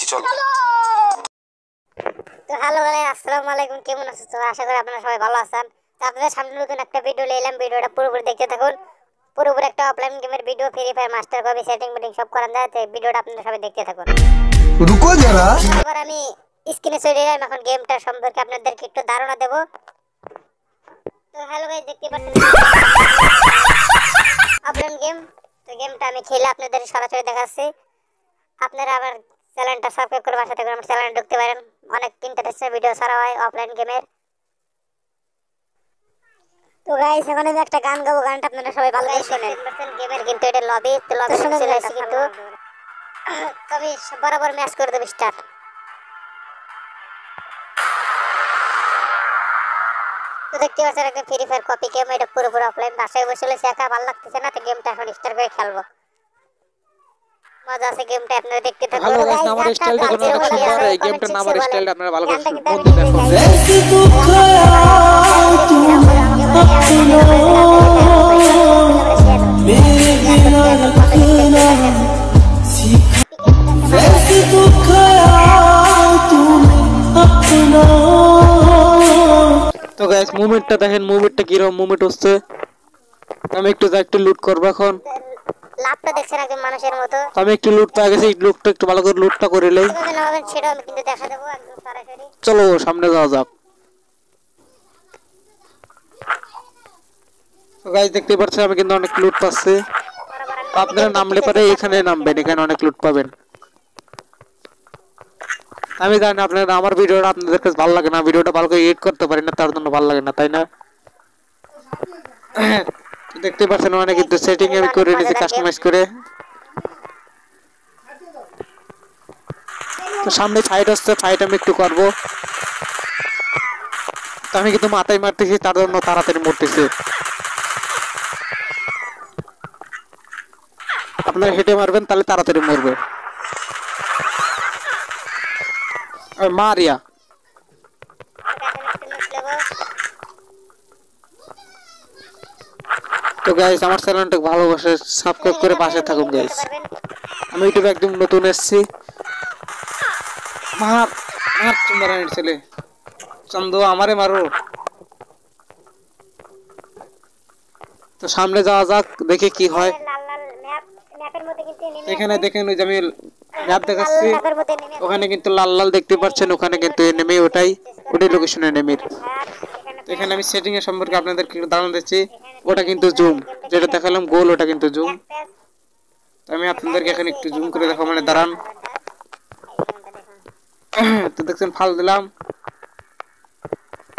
চলো। তো hello guys, আসসালামু আলাইকুম। কেমন আছো? তো আশা করি আপনারা সবাই ভালো আছেন। তো আপনাদের সামনে নতুন একটা ভিডিও নিয়ে এলাম। ভিডিওটা পুরোপুরি দেখতে থাকুন। পুরোপুরি একটা অফলাইন গেমের video, free fire master copy setting meeting সব করান যায়। তো ভিডিওটা আপনারা সবাই দেখতে থাকুন। रुको जरा। এবার আমি স্ক্রিনে চলে এলাম। এখন গেমটা সম্পর্কে আপনাদেরকে একটু ধারণা দেব। তো হ্যালো গাইস, দেখতে পাচ্ছেন অফলাইন গেম। তো গেমটা আমি খেলে আপনাদের সরাসরি দেখাচ্ছি। আপনারা আবার চ্যানেলটা সাবস্ক্রাইব করে পাশে থাকুন। আমার চ্যানেলে ঢুকতে পারেন, অনেক ইন্টারেস্টিং ভিডিও ছাড়া হয় অফলাইন গেমের। তো গাইস, এখন আমি একটা গান গাবো। গানটা আপনারা সবাই ভালো করে শুনেন। গেমের কিন্তু এটা লবি, তো লবি শুনে যাচ্ছি কিন্তু তবে বরাবর ম্যাচ করে দেব স্টার্ট। তো দেখতে পাচ্ছেন একটা ফ্রি ফায়ার কপি গেম। এটা পুরোপুরি অফলাইন। বাসায় বসে একা ভালো লাগতেছে না, তো গেমটা এখন স্টার্ট করে খেলবো। মজা আছে গেমটা, আপনারা দেখতে থাকুন। হ্যালো গাইস, আমার স্টাইলটা কোনো অনেক সুন্দর। এই গেমটার নাম আর স্টাইলটা আপনারা ভালো করে মন দিয়ে দেখুন। তো গাইস, মুভমেন্টটা দেখেন, মুভমেন্টটা কি রকম মুভমেন্ট হচ্ছে। আমি একটু লুট করব এখন। লাভটা দেখছেন একজন মানুষের মতো। আমি একটু লুট পেয়ে গেছি, লুটটা একটু ভালো করে লুটটা করে লই। কিভাবে নামাবেন সেটা আমি কিন্তু দেখা দেবো একদম সরাসরি। চলো সামনে যাওয়া যাক। তো গাইস, দেখতে পাচ্ছেন আমি কিন্তু অনেক লুট পাচ্ছি। আপনারা নামলে পরে এখানে নামবেন, এখানে অনেক লুট পাবেন। আমি জানি আপনারা আমার ভিডিওটা আপনাদের কাছে ভালো লাগে না, ভিডিওটা ভালো করে এডিট করতে পারি না, তার জন্য ভালো লাগে না, তাই না? দেখতে পাচ্ছেন অনেক কিন্তু সেটিং আমি করে নিয়েছি কাস্টমাইজ করে। তো সামনে ফাইট আসছে, ফাইট আমি একটু করব। তো আমি কিন্তু মাথায় মারতেছি, তার জন্য তাড়াতাড়ি মরতেছে। আপনারা হেঁটে মারবেন, তাহলে তাড়াতাড়ি মরবে। মারিয়া। তো গাইস, আমার চ্যানেলটা ভালোবাসে সাবস্ক্রাইব করে পাশে থাকুন গাইস। আমি ইউটিউবে একদম নতুন এসেছি। মার মার তোমরা ছেলে চন্দ, আমারে মারো। তো সামনে যাওয়া যাক, দেখি কি হয়। এখানে দেখেন ওই যে আমি ম্যাপ দেখাচ্ছি, ওখানে কিন্তু লাল লাল দেখতে পাচ্ছেন, ওখানে কিন্তু এনিমি, ওটাই লোকেশন এনিমির। এখানে আমি সেটিং এর সম্পর্কে আপনাদেরকে ধারণা দিচ্ছি। ওটা কিন্তু জুম, যেটা দেখালাম গোল, ওটা কিন্তু জুম। তো আমি আপনাদেরকে এখন একটু জুম করে দেখাবো, মানে দাঁড়ান। তো দেখছেন ফাল দিলাম,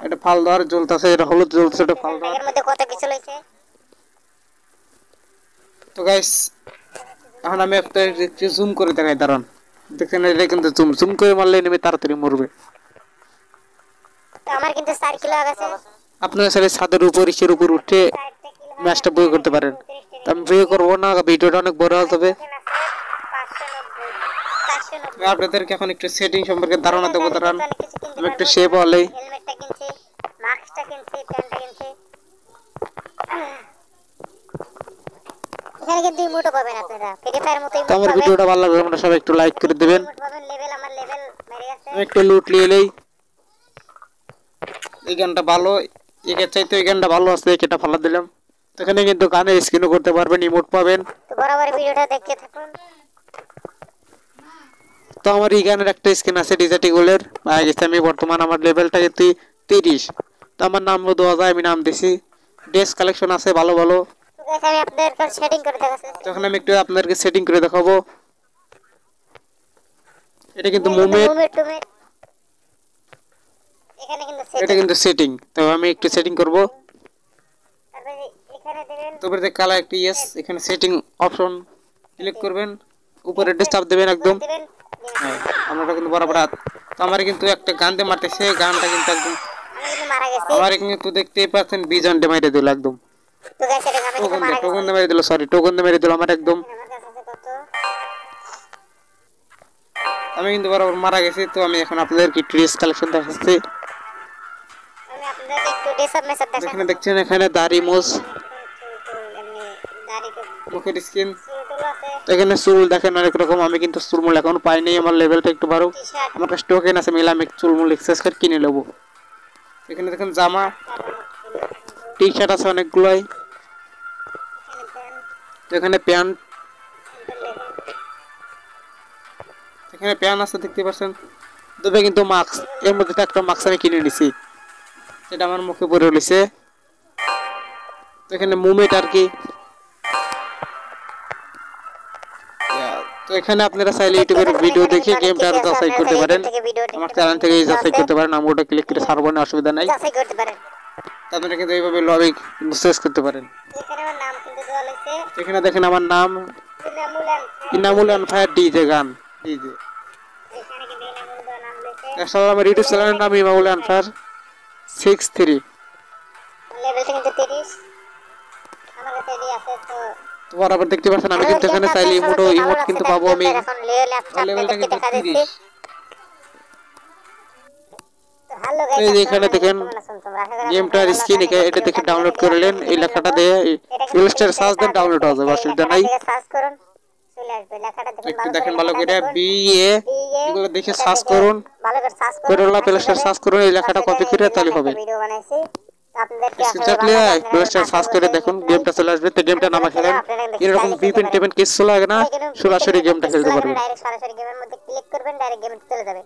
এটা ফাল দেওয়ার জ্বলতেছে, এটা হলুদ জ্বলছে, এটা ফাল দেওয়ার। তো গাইস, এখন আমি আপনাদের একটু জুম করে দেখাই, দাঁড়ান। দেখছেন এটা কিন্তু জুম, জুম করে মারলে এনিমি তাড়াতাড়ি মরবে। আমার কিন্তু 4 কিলো আছে। আপনারা সাথে ছাদের উপর ইসের উপর উঠে ম্যাচটা বই করতে পারেন। তো আমি বই করবো না, ভিডিওটা অনেক বড় হবে। আপনাদেরকে এখন একটু সেটিং সম্পর্কে ধারণা দেবো, দাঁড়ান। আমি একটু শেপ হলেই হেলমেটটা কিনছি, মাস্কটা কিনছি, প্যান্টটা কিনছি। এখানে কিন্তু ইমোটও পাবেন আপনারা, ফ্রি ফায়ার মতো তো ইমোট আমার পাবেন। ভিডিওটা ভালো লাগবে, আপনারা সবাই একটু লাইক করে দিবেন। ইমোট পাবেন, লেভেল আমার লেভেল মেরে গেছে। আমি একটু লুট নিয়ে এলেই। এই গানটা ভালো, এর চাইতে এই গানটা ভালো আছে, এটা ভালো দিলাম। তো এখানে কিন্তু গানের স্ক্রিনও করতে পারবেন, ইমোট পাবেন। তো বরাবর ভিডিওটা দেখতে থাকুন। তো আমার এই গানের একটা স্ক্রিন আছে ডিজেটি গোলের, পাই গেছে আমি বর্তমান। আমার লেভেলটা কিন্তু 30। তো আমার নাম দেওয়া যায়, আমি নাম দিছি। ড্রেস কালেকশন আছে ভালো ভালো। তো গাইস, আমি আপনাদের সেটিং করে দেখাচ্ছি। তখন আমি একটু আপনাদেরকে সেটিং করে দেখাবো। এটা কিন্তু মুভমেন্ট, এখানে কিন্তু এটা কিন্তু সেটিং। তো আমি একটু সেটিং করব। তারপরে এখানে দেবেন, তারপরে যে কালার একটু ইয়েস, এখানে সেটিং অপশন ক্লিক করবেন, উপরে ডিস্টার্ব দেবেন একদম। হ্যাঁ, আমরা কিন্তু বরাবর হাত। তো আমার কিন্তু একটা গান দিয়ে মারতেছে, গানটা কিন্তু একদম আমি কিন্তু মারা গেছি। আমার কিন্তু দেখতেই পাচ্ছেন বিজন ডে মেরে দিল একদম। তো গাইস, এটা আমি কিন্তু মারা গেছি। টোকন দিয়ে মেরে দিল, সরি টোকন দিয়ে মেরে দিল আমার একদম। আমার কাছে আছে কত? আমি কিন্তু বরাবর মারা গেছি। তো আমি এখন আপনাদেরকে ড্রেস কালেকশন দেখাচ্ছি। আমি আপনাদের একটু ডেসাপ মেসাপ দেখাচ্ছি। এখানে দেখছেন, এখানে দাড়ি মোজ, এমনি দাড়িতে মুখের স্কিন, চুল আছে। তো এখানে চুল দেখেন অনেক রকম, আমি কিন্তু চুলমুল এখন পাইনি, আমার লেভেলটা একটু বাড়ো, আমার কাছে টোকেন আছে, মিলে আমি চুলমুল এক্সেস করে কিনে নেবো। এখানে দেখেন জামা টি শার্ট আছে অনেকগুলোই, তো এখানে প্যান্ট, এখানে প্যান্ট আছে দেখতে পাচ্ছেন। তবে কিন্তু মাস্ক, এর মধ্যে তো একটা মাস্ক আমি কিনে নিছি, সেটা আমার মুখে পরে রয়েছে। তো এখানে মুভমেন্ট আর কি। তো এখানে আপনারা চাইলে ইউটিউবের ভিডিও দেখে গেমটা আরো যাচাই করতে পারেন, আমার চ্যানেল থেকে যাচাই করতে পারেন, আমি ওটা ক্লিক করে ছাড়বো না, অসুবিধা নাই। যাচাই করতে পারেন। আপনারা কিন্তু এইভাবে লবি শেষ করতে পারেন। এখানে আমার নাম কিন্তু দেওয়া হয়েছে এখানে দেখেন আমার নাম ইনামুল আনফায়ার ডিজে গান ডিজে। এখানে কিন্তু ইনামুল দেওয়া নাম হয়েছে। আসলে আমার ইউটিউব চ্যানেলের নাম ইনামুল আনফায়ার 63। লেভেলটা কিন্তু 30 আমার কাছে এডি আছে। তো বরাবর দেখতে পাচ্ছেন আমি কিন্তু এখানে চাইলে ইমোট কিন্তু পাবো আমি, এখন লেভেলটা কিন্তু 30। তো হ্যালো গাইস, এই যে এখানে দেখেন গেমটার স্ক্রিন, এটা দেখে ডাউনলোড করে নেন, এই লেখাটা দিয়ে প্লে স্টোরে সার্চ দেন, ডাউনলোড হয়ে যাবে, অসুবিধা নাই। সার্চ করুন, চলে আসবে লেখাটা দেখুন, একটু দেখেন ভালো করে BA এগুলো দেখে সার্চ করুন, ভালো করে সার্চ করে হলো প্লে স্টোরে সার্চ করুন, এই লেখাটা কপি করে তাহলে হবে। ভিডিও বানাইছি আপনাদেরকে স্ক্রিনশট নিয়ে প্লে স্টোরে সার্চ করে দেখুন, গেমটা চলে আসবে। তো গেমটা নামা খেলেন, এরকম ভিপিএন টেপেন কিছু লাগে না, সরাসরি গেমটা খেলতে পারবেন। ডাইরেক্ট সরাসরি গেমের মধ্যে ক্লিক করবেন, ডাইরেক্ট গেমে চলে যাবে।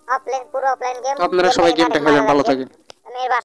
অফলাইন পুরো অফলাইন গেম। আপনারা সবাই গেমটা খেলেন, ভালো থাকেন।